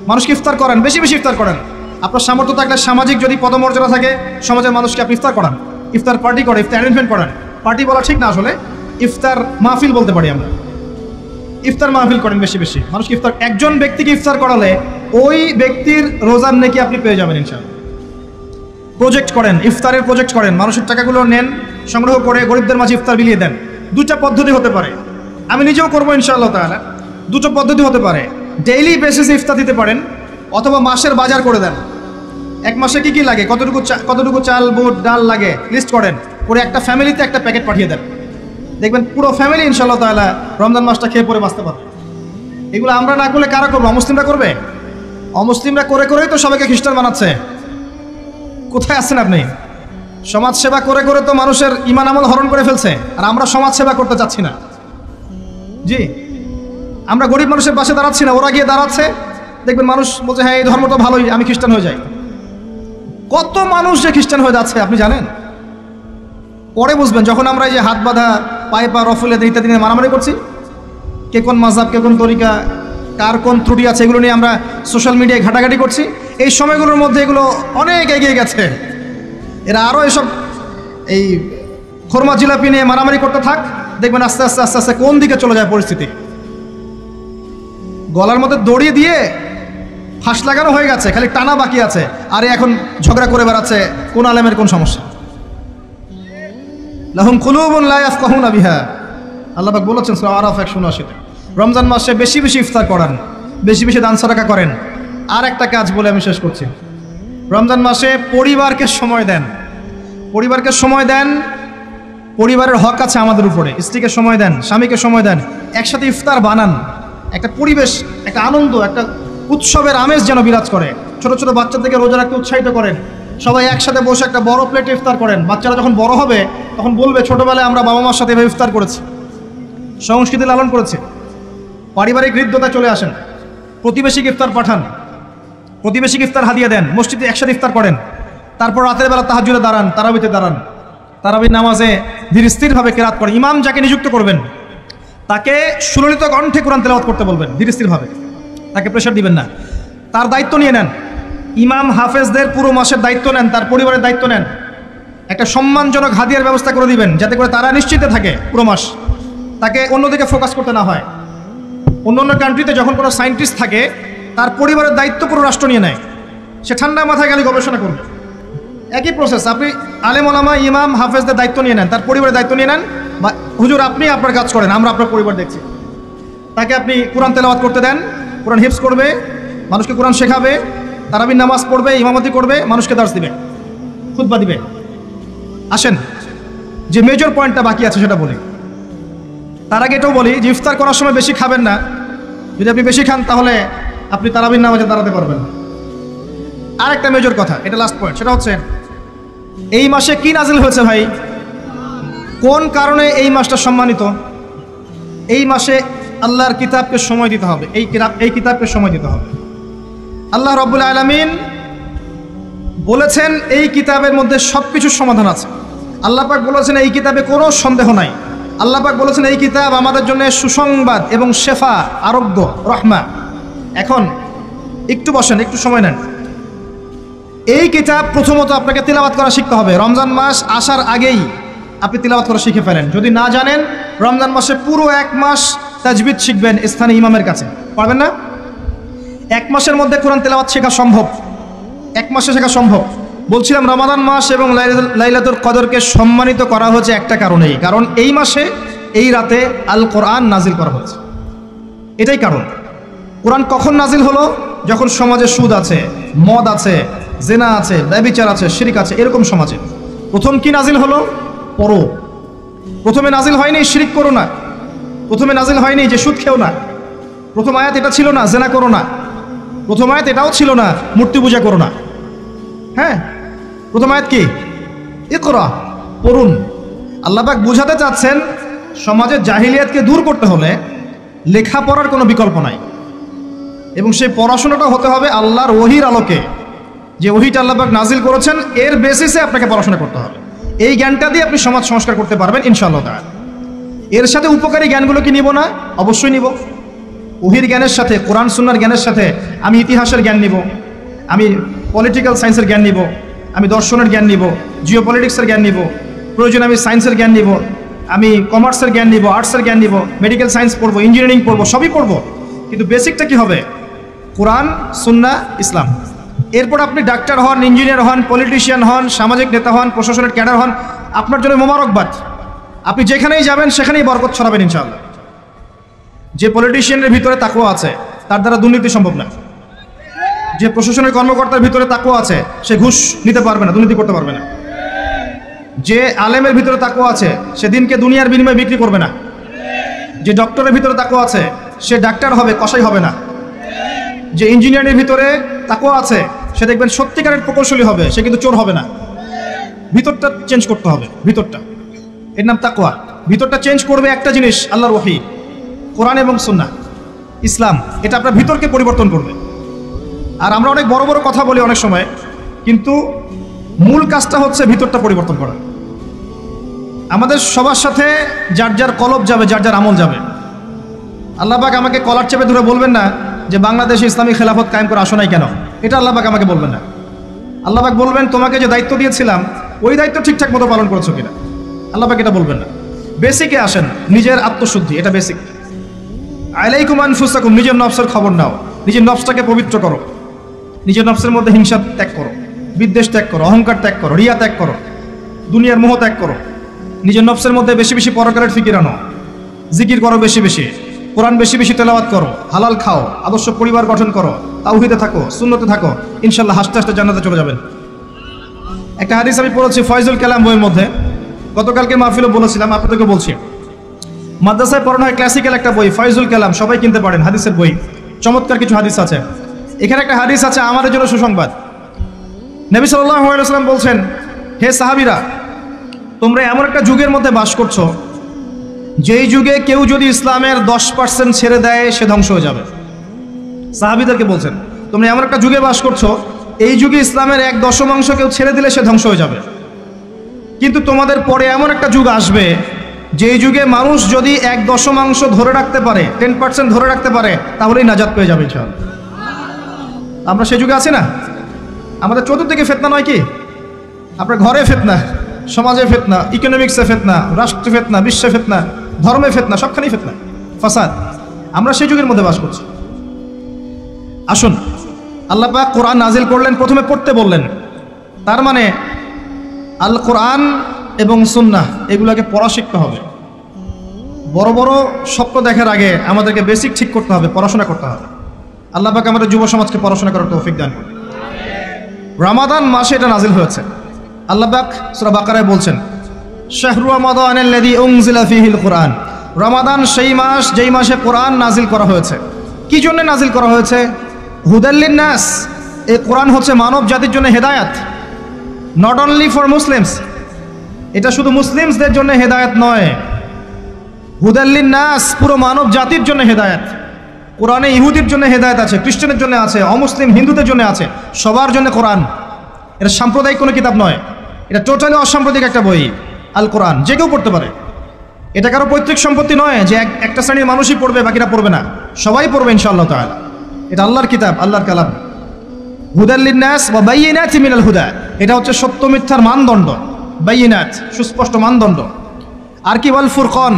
মানুষকে ইফতার করেন, বেশি বেশি ইফতার করেন। আপনার সামর্থ্য থাকলে, সামাজিক যদি পদমর্যাদা থাকে, সমাজের মানুষকে আপনি ইফতার করান, ইফতার পার্টি করে, ইফতার অ্যারেঞ্জমেন্ট করেন। পার্টি বলা ঠিক না, আসলে ইফতার মাহফিল বলতে পারি আমরা। ইফতার মাহফিল করেন বেশি বেশি, মানুষকে ইফতার। একজন ব্যক্তিকে ইফতার করালে ওই ব্যক্তির রোজার নেকি আপনি পেয়ে যাবেন ইনশাআল্লাহ। প্রজেক্ট করেন, ইফতারের প্রজেক্ট করেন, মানুষের টাকাগুলো নেন, সংগ্রহ করে গরিবদের মাঝে ইফতার বিলিয়ে দেন। দুটা পদ্ধতি হতে পারে, আমি নিজেও করবো ইনশাআল্লাহ তাআলা। দুটো পদ্ধতি হতে পারে, ডেইলি বেসিসে ইফতার দিতে পারেন, অথবা মাসের বাজার করে দেন। এক মাসে কি কি লাগে, কতটুকু চাল, বুট, ডাল লাগে লিস্ট করেন, করে একটা ফ্যামিলিতে একটা প্যাকেট পাঠিয়ে দেন। দেখবেন পুরো ফ্যামিলি ইনশাআল্লাহ তাআলা রমজান মাসটা খেয়ে পরে বাঁচতে পারবে। এগুলো আমরা না করলে কারা করবো? অমুসলিমরা করবে। অমুসলিমরা করে করেই তো সবাইকে খ্রিস্টান বানাচ্ছে। কোথায় আছেন আপনি? সমাজ সেবা করে করে তো মানুষের ঈমান আমল হরণ করে ফেলছে, আর আমরা সমাজ সেবা করতে চাচ্ছি না। জি, আমরা গরিব মানুষের পাশে দাঁড়াচ্ছি না, ওরা গিয়ে দাঁড়াচ্ছে। দেখবেন মানুষ বলছে হ্যাঁ এই ধর্মটা ভালোই, আমি খ্রিস্টান হয়ে যাই। কত মানুষ যে খ্রিস্টান হয়ে যাচ্ছে আপনি জানেন? পরে বুঝবেন, যখন আমরা এই যে হাত বাঁধা, পায়ে পা রফুলে ইত্যাদি নিয়ে মারামারি করছি, কে কোন মাযহাব, কে কোন তরিকা, কার কোন ত্রুটি আছে, এগুলো নিয়ে আমরা সোশ্যাল মিডিয়ায় ঘাটাঘাটি করছি। এই সময়গুলোর মধ্যে এগুলো অনেক এগিয়ে গেছে। এরা আরও এসব এই খোরমা জিলাপি নিয়ে মারামারি করতে থাক, দেখবেন আস্তে আস্তে আস্তে আস্তে কোন দিকে চলে যায় পরিস্থিতি। গলার মধ্যে দড়ি দিয়ে ফাঁস লাগানো হয়ে গেছে, খালি টানা বাকি আছে। আরে এখন ঝগড়া করে বেড়াচ্ছে কোন আলেমের কোন সমস্যা। লাহুম কুলুবুন লা ইয়াফকাহুনা বিহা, আল্লাহ পাক বলেছেন সূরা আরাফ 179-তে। রমজান মাসে বেশি বেশি ইফতার করান, বেশি বেশি দান সাদাকা করেন। আর একটা কাজ বলে আমি শেষ করছি, রমজান মাসে পরিবারকে সময় দেন। পরিবারকে সময় দেন, পরিবারের হক আছে আমাদের উপরে। স্ত্রীকে সময় দেন, স্বামীকে সময় দেন, একসাথে ইফতার বানান। একটা পরিবেশ, একটা আনন্দ, একটা উৎসবের আমেজ যেন বিরাজ করে। ছোট ছোট বাচ্চাদেরকে রোজা রাখতে উৎসাহিত করেন। সবাই একসাথে বসে একটা বড় প্লেটে ইফতার করেন। বাচ্চারা যখন বড় হবে তখন বলবে ছোটবেলায় আমরা বাবা মার সাথে এভাবে ইফতার করেছি, সংস্কৃতি লালন করেছি। পারিবারিক হৃদ্যতা চলে আসেন, প্রতিবেশীকে ইফতার পাঠান, প্রতিবেশীকে ইফতার হাদিয়া দেন, মসজিদে একসাথে ইফতার করেন। তারপর রাতের বেলা তাহাজ্জুদে দাঁড়ান, তারাবিতে দাঁড়ান, তারাবির নামাজে ধীর স্থিরভাবে কেরাত করেন। ইমাম যাকে নিযুক্ত করবেন তাকে সুললিত কণ্ঠে কোরআন তেলাওয়াত করতে বলবেন, ধীর স্থিরভাবে, তাকে প্রেশার দিবেন না। তার দায়িত্ব নিয়ে নেন। ইমাম হাফেজদের পুরো মাসের দায়িত্ব নেন, তার পরিবারের দায়িত্ব নেন। একটা সম্মানজনক হাদিয়ার ব্যবস্থা করে দিবেন, যাতে করে তারা নিশ্চিন্তে থাকে পুরো মাস, তাকে অন্যদিকে ফোকাস করতে না হয়। অন্য অন্য কান্ট্রিতে যখন কোনো সায়েন্টিস্ট থাকে, তার পরিবারের দায়িত্ব পুরো রাষ্ট্র নিয়ে নেয়, সে ঠান্ডা মাথায় গেলে গবেষণা করবে। একই প্রসেস, আপনি আলেম ওলামা, ইমাম হাফেজদের দায়িত্ব নিয়ে নেন, তার পরিবারের দায়িত্ব নিয়ে নেন। বা হুজুর আপনি আপনার কাজ করেন, আমরা আপনার পরিবার দেখছি। তাকে আপনি কোরআন তেলাওয়াত করতে দেন, কোরআন হিফজ করবে, মানুষকে কোরআন শেখাবে, তারাবির নামাজ পড়বে, ইমামতি করবে, মানুষকে দার্স দিবে, খুতবা দিবে। আসেন যে মেজর পয়েন্টটা বাকি আছে সেটা বলি। তার আগে এটাও বলি যে ইফতার করার সময় বেশি খাবেন না। যদি আপনি বেশি খান তাহলে আপনি তারাবির নামাজে দাঁড়াতে পারবেন। আর একটা মেজর কথা, এটা লাস্ট পয়েন্ট, সেটা হচ্ছে এই মাসে কি নাজিল হয়েছে ভাই, কোন কারণে এই মাসটা সম্মানিত। এই মাসে আল্লাহর কিতাবকে সময় দিতে হবে, এই কিতাবকে সময় দিতে হবে। আল্লাহ রাব্বুল আলামিন বলেছেন এই কিতাবের মধ্যে সব কিছুর সমাধান আছে। আল্লাহ পাক বলেছেন এই কিতাবে কোনো সন্দেহ নাই। আল্লাহ পাক বলেছেন এই কিতাব আমাদের জন্য সুসংবাদ এবং শেফা, আরোগ্য, রহমা। এখন একটু বসেন, একটু সময় নেন। এই কিতাব প্রথমত আপনাকে তিলাওয়াত করা শিখতে হবে। রমজান মাস আসার আগেই আপনি তিলাওয়াত করা শিখে ফেলেন। যদি না জানেন, রমজান মাসে পুরো 1 মাস তাজবিদ শিখবেন স্থানীয় ইমামের কাছে। পারবেন না? 1 মাসের মধ্যে কোরআন তিলাওয়াত শেখা সম্ভব, 1 মাসে শেখা সম্ভব। বলছিলাম রমাদান মাস এবং লাইলাতুল কদরকে সম্মানিত করা হয়েছে একটা কারণেই, কারণ এই মাসে এই রাতে আল কোরআন নাজিল করা হয়েছে। এটাই কারণ। কোরআন কখন নাজিল হলো? যখন সমাজে সুদ আছে, মদ আছে, জেনা আছে, ব্যভিচার আছে, শিরক আছে, এরকম সমাজে। প্রথম কি নাজিল হলো? পড়ো। প্রথমে নাজিল হয়নি শিরক করো না, প্রথমে নাজিল হয়নি যে সুদ খেও না, প্রথম আয়াত এটা ছিল না জেনা করো না, প্রথম আয়াত এটাও ছিল না মূর্তি পূজা করো না। হ্যাঁ, প্রথম আয়াত কি? ইকরা, পড়ুন। আল্লাহ পাক বোঝাতে চাচ্ছেন সমাজের জাহিলিয়াতকে দূর করতে হলে লেখাপড়ার কোনো বিকল্প নাই, এবং সেই পড়াশোনাটা হতে হবে আল্লাহর ওহির আলোকে। যে ওহিটা আল্লাহ পাক নাজিল করেছেন এর বেসিসে আপনাকে পড়াশোনা করতে হবে। এই জ্ঞানটা দিয়ে আপনি সমাজ সংস্কার করতে পারবেন ইনশাআল্লাহ তাআলা। এর সাথে উপকারী জ্ঞানগুলো কি নিব না? অবশ্যই নিব। ওহির জ্ঞানের সাথে, কোরআন সুন্নাহর জ্ঞানের সাথে আমি ইতিহাসের জ্ঞান নিব, আমি পলিটিক্যাল সায়েন্সের জ্ঞান নিব, আমি দর্শনের জ্ঞান নিব, জিওপলিটিক্সের জ্ঞান নিব, প্রয়োজনে আমি সায়েন্সের জ্ঞান নিব, আমি কমার্সের জ্ঞান নিব, আর্টসের জ্ঞান নিব, মেডিকেল সায়েন্স পড়বো, ইঞ্জিনিয়ারিং পড়বো, সবই পড়বো। কিন্তু বেসিকটা কি হবে? কোরআন, সুন্নাহ, ইসলাম। এরপর আপনি ডাক্তার হন, ইঞ্জিনিয়ার হন, পলিটিশিয়ান হন, সামাজিক নেতা হন, প্রশাসনের ক্যাডার হন, আপনার জন্য মোবারকবাদ। আপনি যেখানেই যাবেন সেখানেই বরকত ছড়াবেন ইনশাআল্লাহ। যে পলিটিশিয়ানের ভিতরে তাকওয়া আছে তার দ্বারা দুর্নীতি সম্ভব না। যে প্রশাসনের কর্মকর্তার ভিতরে তাকওয়া আছে সে ঘুষ নিতে পারবে না, দুর্নীতি করতে পারবে না। যে আলেমের ভিতরে তাকওয়া আছে সে দিনকে দুনিয়ার বিনিময়ে বিক্রি করবে না। যে ডক্টরের ভিতরে তাকওয়া আছে সে ডাক্তার হবে, কসাই হবে না। যে ইঞ্জিনিয়ারের ভিতরে তাকওয়া আছে সে দেখবেন সত্যিকারের প্রকৌশলী হবে, সে কিন্তু চোর হবে না। ভিতরটা চেঞ্জ করতে হবে, ভিতরটা, এর নাম তাকওয়া। ভিতরটা চেঞ্জ করবে একটা জিনিস, আল্লাহর ওহী, কোরআন এবং সুন্নাহ, ইসলাম। এটা আপনার ভিতরকে পরিবর্তন করবে। আর আমরা অনেক বড় বড় কথা বলি অনেক সময়, কিন্তু মূল কাজটা হচ্ছে ভিতরটা পরিবর্তন করা। আমাদের সবার সাথে যার যার কলব যাবে, যার যার আমল যাবে। আল্লাহ পাক আমাকে কলার চেপে ধরে বলবেন না যে বাংলাদেশে ইসলামী খেলাফত কায়েম করে আসো নাই কেন, এটা আল্লাহ পাক আমাকে বলবেন না। আল্লাহ পাক বলবেন তোমাকে যে দায়িত্ব দিয়েছিলাম ওই দায়িত্ব ঠিকঠাক মতো পালন করেছো কিনা। আল্লাহ পাক এটা বলবেন না। বেসিকে আসেন, নিজের আত্মশুদ্ধি, এটা বেসিক। আলাইকুম আনফুসাকুম, নিজের নফসের খবর নাও, নিজের নফসটাকে পবিত্র করো, নিজের নফসের মধ্যে হিংসা ত্যাগ করো, বিদ্বেষ ত্যাগ করো, অহংকার ত্যাগ করো, রিয়া ত্যাগ করো, দুনিয়ার মোহ ত্যাগ করো। নিজের নফসের মধ্যে বেশি বেশি পরকারের ফিকির আনো, জিকির করো বেশি বেশি, কোরআন বেশি বেশি তেলাওয়াত করো, হালাল খাও, আদর্শ পরিবার গঠন করো, তাওহীদে থাকো, সুন্নতে থাকো, ইনশাআল্লাহ হাসতে হাসতে জান্নাতে চলে যাবেন। একটা হাদিস আমি পড়েছি ফয়জুল কালাম বইয়ের মধ্যে, গতকালকে মাহফিলও বলেছিলাম, আপনাদেরকে বলছি। মাদ্রাসায় পড়ানো হয় ক্লাসিক্যাল একটা বই ফয়জুল কালাম, সবাই কিনতে পারেন, হাদিসের বই। চমৎকার কিছু হাদিস আছে। এখানে একটা হাদিস আছে আমাদের জন্য সুসংবাদ। নবী সাল্লাল্লাহু আলাইহি ওয়াসাল্লাম বলছেন, হে সাহাবীরা, তোমরা এমন একটা যুগের মধ্যে বাস করছো যেই যুগে কেউ যদি ইসলামের 10% ছেড়ে দেয় সে ধ্বংস হয়ে যাবে। সাহাবীদেরকে বলছেন তোমরা এমন একটা যুগে বাস করছো এই যুগে ইসলামের 1/10 কেউ ছেড়ে দিলে সে ধ্বংস হয়ে যাবে। কিন্তু তোমাদের পরে এমন একটা যুগ আসবে যেই যুগে মানুষ যদি 1/10 ধরে রাখতে পারে, 10% ধরে রাখতে পারে, তাহলেই নাজাত পেয়ে যাবে ইনশাআল্লাহ। আমরা সেই যুগে আছি না? আমাদের চতুর্দিকে ফিতনা নয় কি? আপনার ঘরে ফিতনা, সমাজে ফিতনা, ইকোনমিক্সে ফিতনা, রাষ্ট্রে ফিতনা, বিশ্বে ফিতনা, ধর্মে ফিতনা, সবখানেই ফিতনা, ফাসাদ। আমরা সেই যুগের মধ্যে বাস করছি। আসুন, আল্লাহ পাক কোরআন নাজিল করলেন, প্রথমে পড়তে বললেন। তার মানে আল কোরআন এবং সুন্নাহ এগুলোকে পড়া শিখতে হবে। বড় বড় স্বপ্ন দেখার আগে আমাদেরকে বেসিক ঠিক করতে হবে, পড়াশোনা করতে হবে। আল্লাহ পাক আমাদের যুব সমাজকে পড়াশোনা করার তৌফিক দান করুন। রমাদান মাসে এটা নাজিল হয়েছে। আল্লাহ পাক সূরা বাকারায় বলছেন, শাহরু রমাদানাল্লাযী উনজিলা ফীহিল কুরআন। রমাদান সেই মাস যেই মাসে কোরআন নাজিল করা হয়েছে। কি জন্য নাজিল করা হয়েছে? হুদাল লিন-নাস। এই কোরআন হচ্ছে মানব জাতির জন্য হেদায়েত, নট অনলি ফর মুসলিমস। এটা শুধু মুসলিমসদের জন্য হেদায়েত নয়, হুদাল লিন-নাস, পুরো মানব জাতির জন্য হেদায়েত। কোরআনে ইহুদির জন্য হেদায়েত আছে, খ্রিস্টানের জন্য আছে, অমুসলিম হিন্দুদের জন্য আছে, সবার জন্য কোরআন। এটা সাম্প্রদায়িক কোনো কিতাব নয়, এটা টোটালি অসাম্প্রদায়িক একটা বই আল কোরআন, যে কেউ পড়তে পারে। এটা কারো পৈতৃক সম্পত্তি নয় যে একটা শ্রেণীর মানুষই পড়বে বাকিরা পড়বে না, সবাই পড়বে ইনশাআল্লাহ তাআলা। এটা আল্লাহর কিতাব, আল্লাহর কালাম। হুদাল লিন্নাস ওয়া বাইয়িনাতিন মিনাল হুদা, এটা হচ্ছে সত্য মিথ্যার মানদণ্ড, বাইয়িনাত সুস্পষ্ট মানদণ্ড। আর কি ওয়াল ফুরকান,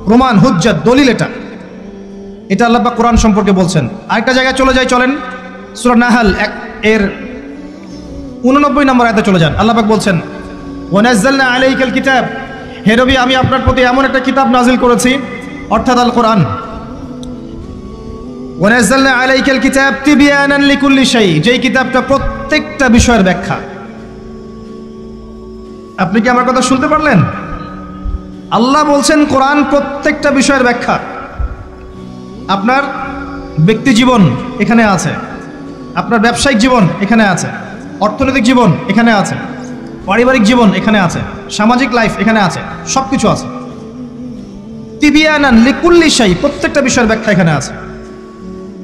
প্রমাণ, হুজ্জাত, দলিল। এটা আল্লাহ পাক কোরআন সম্পর্কে বলছেন। আরেকটা জায়গায় চলে যাই, চলেন সূরা নাহল এর 89 নম্বর আয়াতে চলে যান। আল্লাহ পাক বলছেন ওয়া নাযালনা আলাইকাল কিতাব, হে নবী আমি আপনার প্রতি এমন একটা কিতাব নাজিল করেছি, অর্থাৎ আল কোরআন। ওয়া নাযালনা আলাইকাল কিতাব তিবয়ানান লিকুল্লি শাই, যেই কিতাবটা প্রত্যেকটা বিষয়ের ব্যাখ্যা। আপনি কি আমার কথা শুনতে পারলেন? আল্লাহ বলছেন কোরআন প্রত্যেকটা বিষয়ের ব্যাখ্যা। আপনার ব্যক্তি জীবন এখানে আছে, আপনার ব্যবসায়িক জীবন এখানে আছে, অর্থনৈতিক জীবন এখানে আছে, পারিবারিক জীবন এখানে আছে, সামাজিক লাইফ এখানে আছে, সব কিছু আছে। তিবিয়ানান লিকুল্লি শাই, প্রত্যেকটা বিষয়ের ব্যাখ্যা এখানে আছে।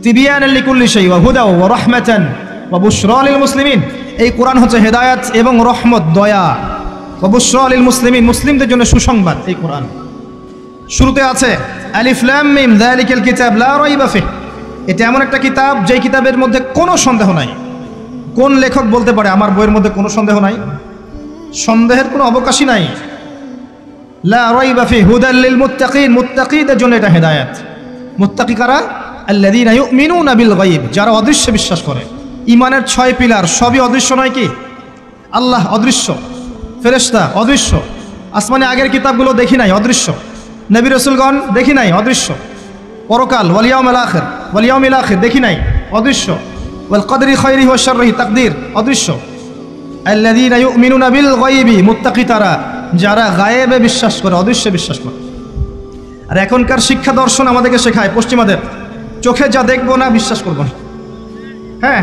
তিবিয়ানান লিকুল্লি শাই ওয়া হুদা ওয়া রাহমাতান ওয়া বুশরা লিল মুসলিমিন, এই কোরআন হচ্ছে হেদায়েত এবং রহমত, দয়া। ওয়া বুশরা লিল মুসলিমিন, মুসলিমদের জন্য সুসংবাদ। এই কোরআন শুরুতে আছে আলিফ লাম মিম যালিকাল কিতাব লা রাইবা ফিহি, এটা এমন একটা কিতাব যেই কিতাবের মধ্যে কোনো সন্দেহ নাই। কোন লেখক বলতে পারে আমার বইয়ের মধ্যে কোনো সন্দেহ নাই? সন্দেহের কোনো অবকাশই নাই। লা রাইবা ফিহি হুদাল লিল মুত্তাকিন, মুত্তাকিদের জন্য এটা হেদায়েত। মুত্তাকি কারা? আল্লাযীনা ইউমিনুনা বিল গায়ব, যারা অদৃশ্যে বিশ্বাস করে। ঈমানের 6 পিলার সবই অদৃশ্য নয় কি? আল্লাহ অদৃশ্য, ফেরেশতা অদৃশ্য, আসমানে আগের কিতাবগুলো দেখি নাই, অদৃশ্য। নবী রাসূলগণ দেখি নাই, অদৃশ্য। পরকাল ওয়াল ইয়াউমিল আখির দেখি নাই, অদৃশ্য। ওয়াল কদরি খায়রিহি ওয়া শাররিহি, তাকদীর অদৃশ্য। আল্লাযীনা ইউমিনুনা বিল গায়বি, মুত্তাকি তারা যারা গায়েবে বিশ্বাস করে, অদৃশ্যে বিশ্বাস করে। আর এখনকার শিক্ষা দর্শন আমাদেরকে শেখায় পশ্চিমাদের, চোখে যা দেখবো না বিশ্বাস করবো না। হ্যাঁ,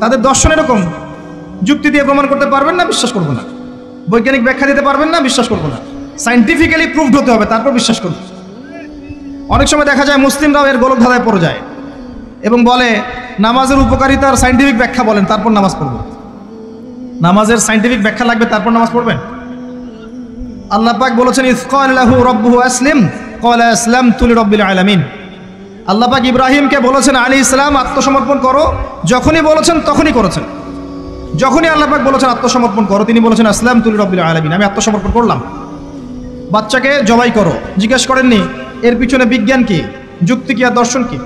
তাদের দর্শন এরকম, যুক্তি দিয়ে প্রমাণ করতে পারবেন না, বিশ্বাস করবো না। বৈজ্ঞানিক ব্যাখ্যা দিতে পারবেন না, বিশ্বাস করবো না। সাইন্টিফিক্যালি প্রুভড হতে হবে, তারপর বিশ্বাস করবো। অনেক সময় দেখা যায় মুসলিমরাও এর গোলক ধাঁধায় পড়ে যায় এবং বলে নামাজের উপকারিতার সাইন্টিফিক ব্যাখ্যা বলেন, তারপর নামাজ পড়বো। নামাজের সাইন্টিফিক ব্যাখ্যা লাগবে, তারপর নামাজ পড়বেন? আল্লাহ পাক বলেছেন ইয ক্বালা লাহু রাব্বুহু আসলিম ক্বালা আসলামতু লিরাব্বিল আলামিন। আল্লাহ পাক ইব্রাহিমকে বলেছেন আলাইহিস সালাম আত্মসমর্পণ করো, যখনই বলেছেন তখনই করেছেন। যখনই আল্লাহ পাক বলেছেন আত্মসমর্পণ করো, তিনি বলেছেন আসলামতু লিরাব্বিল আলামিন, আমি আত্মসমর্পণ করলাম। বাচ্চাকে জবাই করো, জিজ্ঞেস করেননি এর পিছনে বিজ্ঞান কি, যুক্তি কি, আর দর্শন কি?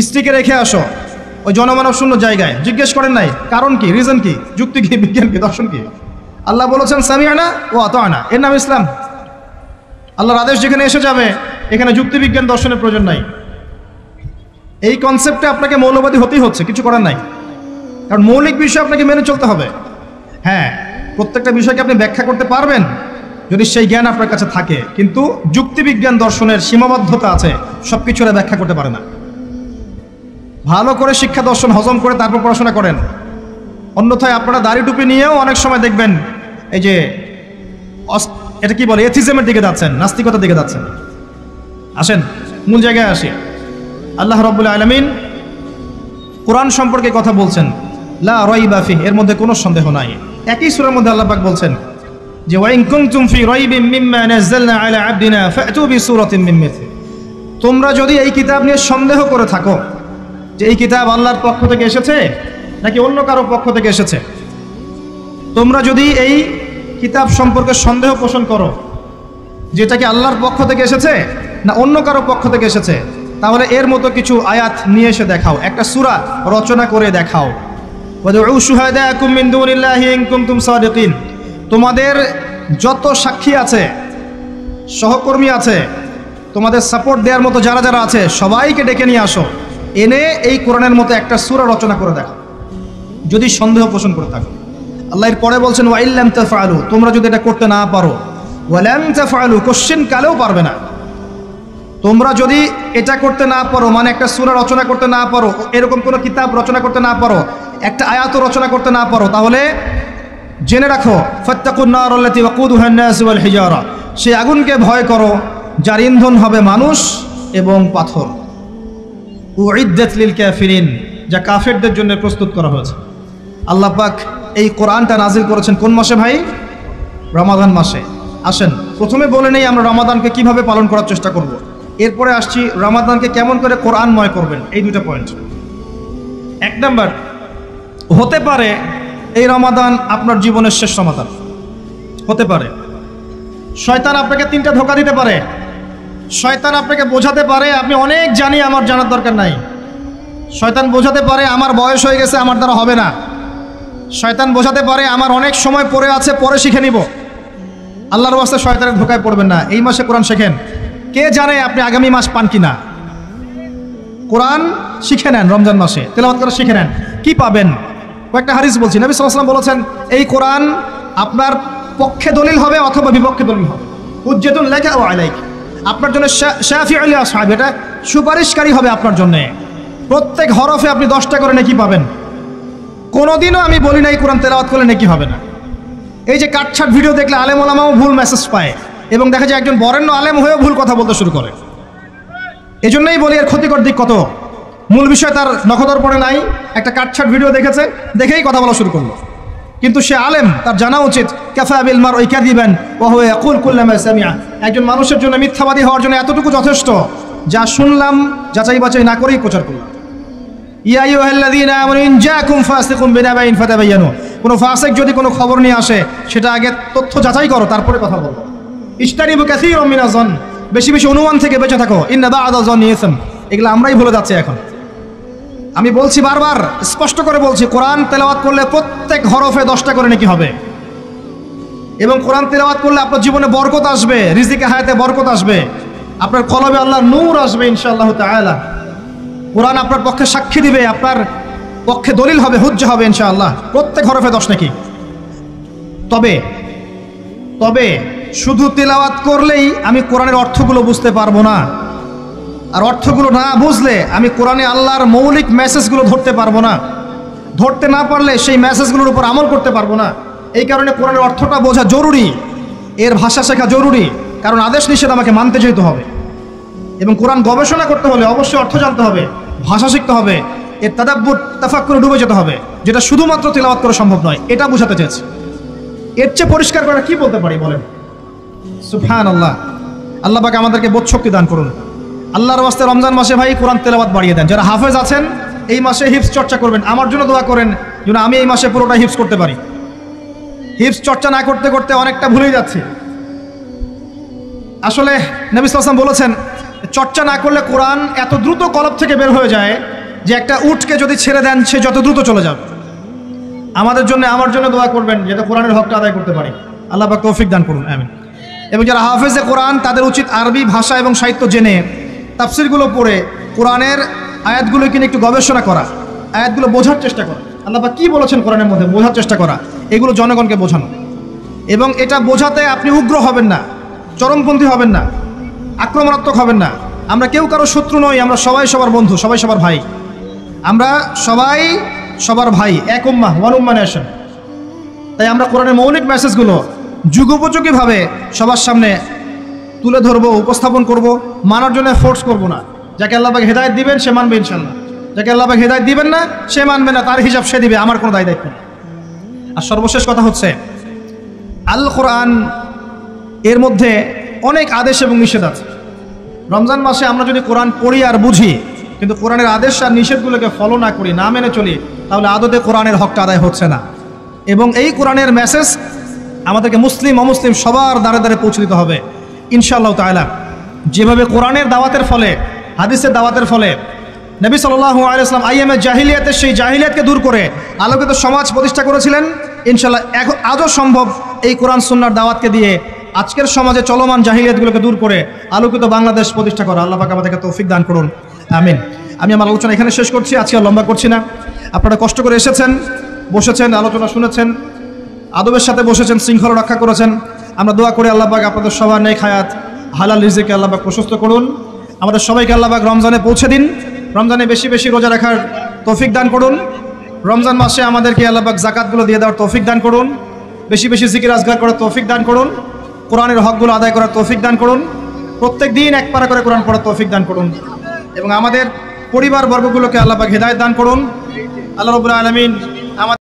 স্ত্রীকে রেখে আসো ওই জনমানব শূন্য জায়গায়, জিজ্ঞেস করেন নাই কারণ কি, রিজন কি, যুক্তি কি, বিজ্ঞান কি, দর্শন কি? আল্লাহ বলেছেন সামিআনা ওয়া আতা'না, এর নাম ইসলাম। আল্লাহর আদেশ যেখানে এসে যাবে এখানে যুক্তি বিজ্ঞান দর্শনের প্রয়োজন নাই। এই কনসেপ্টে আপনাকে মৌলবাদী হতেই হচ্ছে, কিছু করার নাই। কারণ মৌলিক বিষয় আপনাকে মেনে চলতে হবে। হ্যাঁ, প্রত্যেকটা বিষয়কে আপনি ব্যাখ্যা করতে পারবেন যদি সেই জ্ঞান আপনার কাছে থাকে, কিন্তু যুক্তিবিজ্ঞান দর্শনের সীমাবদ্ধতা আছে, সব কিছুরা ব্যাখ্যা করতে পারে না। ভালো করে শিক্ষা দর্শন হজম করে তারপর পড়াশোনা করেন, অন্যথায় আপনারা দাড়ি টুপি নিয়েও অনেক সময় দেখবেন এই যে এটা কি বলে, এথিজমের দিকে যাচ্ছেন, নাস্তিকতার দিকে যাচ্ছেন। আসেন মূল জায়গায় আসি। আল্লাহ রাব্বুল আলামিন কোরআন সম্পর্কে কথা বলছেন, লা রাইবা ফিহি, এর মধ্যে কোনো সন্দেহ নাই। একই সূরার মধ্যে আল্লাহ পাক বলছেন যে ওয়া ইন কুনতুম ফি রাইবিন মিম্মা নাযালনা আলা আবদিনা ফাতু বিসূরাতিন মিন মিথলি, তোমরা যদি এই কিতাব নিয়ে সন্দেহ করে থাকো যে এই কিতাব আল্লাহর পক্ষ থেকে এসেছে নাকি অন্য কারো পক্ষ থেকে এসেছে, তোমরা যদি এই কিতাব সম্পর্কে সন্দেহ পোষণ করো যেটা কি আল্লাহর পক্ষ থেকে এসেছে না অন্য কারো পক্ষ থেকে এসেছে, তাহলে এর মতো কিছু আয়াত নিয়ে এসে দেখাও, একটা সূরা রচনা করে দেখাও। ওয়াদউ শুহাদাকুম মিন দুনিল্লাহি ইন কুনতুম সাদিকিন, তোমাদের যত সাক্ষী আছে, সহকর্মী আছে, তোমাদের সাপোর্ট দেওয়ার মতো যারা যারা আছে সবাইকে ডেকে নিয়ে আসো, এনে এই কোরআনের মতো একটা সূরা রচনা করে দেখো যদি সন্দেহ পোষণ করে থাকো। আল্লাহ এর পরে বলছেন ওয়া ইল্লাম তাফআলু, তোমরা যদি এটা করতে না পারো, ওয়া লাম তাফআলু, কোশ্চেন কালেও পারবে না। তোমরা যদি এটা করতে না পারো, মানে একটা সূরা রচনা করতে না পারো, এরকম কোনো কিতাব রচনা করতে না পারো, একটা আয়াত রচনা করতে না পারো, তাহলে জেনে রাখো ফাত্তাকুন নার আল্লাতী ওয়াকুদুহা আন-নাস ওয়াল হিজারা, সেই আগুনকে ভয় করো যার ইন্ধন হবে মানুষ এবং পাথর। উইদ্দাত লিল কাফিরিন, যা কাফেরদের জন্য প্রস্তুত করা হয়েছে। আল্লাহ পাক এই কোরআনটা নাজিল করেছেন কোন মাসে ভাই? রমাদান মাসে। আসেন প্রথমে বলে নেই আমরা রমাদানকে কিভাবে পালন করার চেষ্টা করব, এরপরে আসছি রমাদানকে কেমন করে কোরআনময় করবেন, এই দুটো পয়েন্ট। এক নাম্বার, হতে পারে এই রমাদান আপনার জীবনের শেষ রমাদান হতে পারে। শয়তান আপনাকে তিনটা ধোঁকা দিতে পারে। শয়তান আপনাকে বোঝাতে পারে আপনি অনেক জানি, আমার জানার দরকার নাই। শয়তান বোঝাতে পারে আমার বয়স হয়ে গেছে, আমার দ্বারা হবে না। শয়তান বোঝাতে পারে আমার অনেক সময় পড়ে আছে, পরে শিখে নিব। আল্লাহর ওয়াস্তে শয়তানের ধোঁকায় পড়বেন না। এই মাসে কোরআন শেখেন, কে জানে আপনি আগামী মাস পান কিনা। কোরআন শিখে নেন, রমজান মাসে তেলাওয়াত করে শিখে নেন, কি পাবেন। কয়েকটা হাদিস বলছি। নবী সাল্লাল্লাহু আলাইহি ওয়াসাল্লাম বলেছেন, এই কোরআন আপনার পক্ষে দলিল হবে অথবা বিপক্ষে দলিল হবে। হুজ্জাতুন লাকা ওয়া আলাইকা, আপনার জন্য শাফিউ লি আসহাবি, এটা সুপারিশকারী হবে আপনার জন্য। প্রত্যেক হরফে আপনি 10টা করে নেকি পাবেন। কোনোদিনও আমি বলি না এই কোরআন তেলাওয়াত করলে নেকি হবে না। এই যে কাটছাট ভিডিও দেখলে আলেম ওলামাও ভুল মেসেজ পায়, এবং দেখা যায় একজন বরেণ্য আলেম হয়েও ভুল কথা বলতে শুরু করে। এই জন্যই বলি এর ক্ষতিকর দিক কত। মূল বিষয় তার নখদর্পণে নাই, একটা কাটছাট ভিডিও দেখেছে, দেখেই কথা বলা শুরু করলো। কিন্তু সে আলেম, তার জানা উচিত কাফা বিল মারই কাযিবান ওয়া হুয়া ইয়াকুল কুল্লামা সামিআ। একজন মানুষের জন্য মিথ্যাবাদী হওয়ার জন্য এতটুকু যথেষ্ট, যা শুনলাম যাচাই বাছাই না করেই প্রচার করলাম। ইয়া আইয়ুহাল্লাযীনা আমানু ইন জাআকুম ফাসিকুম বিনাবাইন ফাতাবায়ানু, কোনো ফাসিক যদি কোনো খবর নিয়ে আসে সেটা আগে তথ্য যাচাই করো, তারপরে কথা বলো। ইজতানিবু কাসীরাম মিনাজ যন, বেশি বেশি অনুমান থেকে বেঁচে থাকো। ইন্না বা'দা যন্নি ইসম, এগুলো আমরাই ভুলে যাচ্ছি এখন। আমি বলছি, বারবার স্পষ্ট করে বলছি, কোরআন তেলাওয়াত করলে প্রত্যেক হরফে 10টা করে নেকি হবে। এবং কোরআন তেলাওয়াত করলে আপনার জীবনে বরকত আসবে, রিজিকে হায়াতে বরকত আসবে, আপনার কলবে আল্লাহর নূর আসবে ইনশাআল্লাহ তাআলা। কোরআন আপনার পক্ষে সাক্ষী দিবে, আপনার পক্ষে দলিল হবে, হুজ্জা হবে ইনশাআল্লাহ। প্রত্যেক হরফে 10 নেকি। তবে শুধু তেলাওয়াত করলেই আমি কোরআনের অর্থগুলো বুঝতে পারবো না। আর অর্থগুলো না বুঝলে আমি কোরআনে আল্লাহর মৌলিক মেসেজগুলো ধরতে পারবো না। ধরতে না পারলে সেই মেসেজগুলোর উপর আমল করতে পারবো না। এই কারণে কোরআনের অর্থটা বোঝা জরুরি, এর ভাষা শেখা জরুরি। কারণ আদেশ নিষেধ আমাকে মানতে যেতে হবে। এবং কোরআন গবেষণা করতে হলে অবশ্যই অর্থ জানতে হবে, ভাষা শিখতে হবে, এর তাদাব্বুর তাফাক্কুরে ডুবে যেতে হবে, যেটা শুধুমাত্র তেলাওয়াত করা সম্ভব নয়। এটা বোঝাতে চেয়েছি। এর চেয়ে পরিষ্কার করে কি বলতে পারি বলেন? সুবহানাল্লাহ। আল্লাহ পাক আমাদেরকে বোধ শক্তি দান করুন। আল্লাহর ওয়াস্তে রমজান মাসে ভাই কোরআন তেলাওয়াত বাড়িয়ে দেন। যারা হাফেজ আছেন এই মাসে হিফজ চর্চা করবেন। আমার জন্য দোয়া করেন যেন আমি এই মাসে পুরোটা হিফজ করতে পারি। হিফজ চর্চা না করতে করতে অনেকটা ভুলেই যাচ্ছি। আসলে নবী সাল্লাল্লাহু আলাইহি ওয়াসাল্লাম বলেছেন, চর্চা না করলে কোরআন এত দ্রুত কলব থেকে বের হয়ে যায় যে একটা উটকে যদি ছেড়ে দেন সে যত দ্রুত চলে যাবে। আমাদের জন্য, আমার জন্য দোয়া করবেন যাতে কোরআনের হকটা আদায় করতে পারি। আল্লাহ পাক তৌফিক দান করুন, আমিন। এবং যারা হাফেজে কোরআন তাদের উচিত আরবি ভাষা এবং সাহিত্য জেনে তাফসিরগুলো পড়ে কোরআনের আয়াতগুলো কিনে একটু গবেষণা করা, আয়াতগুলো বোঝার চেষ্টা করা, আল্লাহ পাক কী বলেছেন কোরআনের মধ্যে বোঝার চেষ্টা করা, এগুলো জনগণকে বোঝানো। এবং এটা বোঝাতে আপনি উগ্র হবেন না, চরমপন্থী হবেন না, আক্রমণাত্মক হবেন না। আমরা কেউ কারো শত্রু নই, আমরা সবাই সবার বন্ধু, সবাই সবার ভাই। আমরা সবাই সবার ভাই, এক উম্মাহ, ওয়ান উম্মাহ নেশন। তাই আমরা কোরআনের মৌলিক মেসেজগুলো যুগোপযোগীভাবে সবার সামনে তুলে ধরবো, উপস্থাপন করব, মানার জন্য ফোর্স করব না। যাকে আল্লাহ পাক হেদায়েত দিবেন সে মানবে ইনশাআল্লাহ, যাকে আল্লাহ পাক হেদায়েত দিবেন না সে মানবে না, তার হিসাব সে দিবে, আমার কোনো দায় দায়িত্ব নেই। আর সর্বশেষ কথা হচ্ছে, আল কোরআন এর মধ্যে অনেক আদেশ এবং নিষেধ আছে। রমজান মাসে আমরা যদি কোরআন পড়ি আর বুঝি কিন্তু কোরআনের আদেশ আর নিষেধগুলোকে ফলো না করি, না মেনে চলি, তাহলে আদতে কোরআনের হকটা আদায় হচ্ছে না। এবং এই কোরআনের মেসেজ আমাদেরকে মুসলিম অমুসলিম সবার দ্বারে দ্বারে পৌঁছে দিতে হবে ইনশাআল্লাহ তাআলা। যেভাবে কোরআনের দাওয়াতের ফলে, হাদিসের দাওয়াতের ফলে নবী সাল্লাল্লাহু আলাইহি ওয়াসাল্লাম আইয়ামে জাহিলিয়াতের সেই জাহিলিয়াতকে দূর করে আলোকিত সমাজ প্রতিষ্ঠা করেছিলেন, ইনশাআল্লাহ এখন আজও সম্ভব এই কোরআন সুন্নাহর দাওয়াতকে দিয়ে আজকের সমাজে চলমান জাহিলিয়াতগুলোকে দূর করে আলোকিত বাংলাদেশ প্রতিষ্ঠা করা। আল্লাহ পাক আমাদেরকে তৌফিক দান করুন, আমিন। আমি আমার আলোচনা এখানে শেষ করছি, আজকে আর লম্বা করছি না। আপনারা কষ্ট করে এসেছেন, বসেছেন, আলোচনা শুনেছেন, আদবের সাথে বসেছেন, শৃঙ্খলা রক্ষা করেছেন। আমরা দোয়া করি আল্লাহ পাক আপনাদের সবার নেক হায়াত, হালাল রিজিকে আল্লাহ পাক প্রশস্ত করুন। আমাদের সবাইকে আল্লাহ পাক রমজানে পৌঁছে দিন, রমজানে বেশি বেশি রোজা রাখার তৌফিক দান করুন। রমজান মাসে আমাদেরকে আল্লাহ পাক যাকাতগুলো দিয়ে দেওয়ার তৌফিক দান করুন, বেশি বেশি জিকির আজগার করার তৌফিক দান করুন, কোরআনের হকগুলো আদায় করার তৌফিক দান করুন, প্রত্যেক দিন এক পারা করে কোরআন পড়ার তৌফিক দান করুন। এবং আমাদের পরিবার বর্গগুলোকে আল্লাহ পাক হেদায়েত দান করুন। আল্লাহ রাব্বুল আলামিন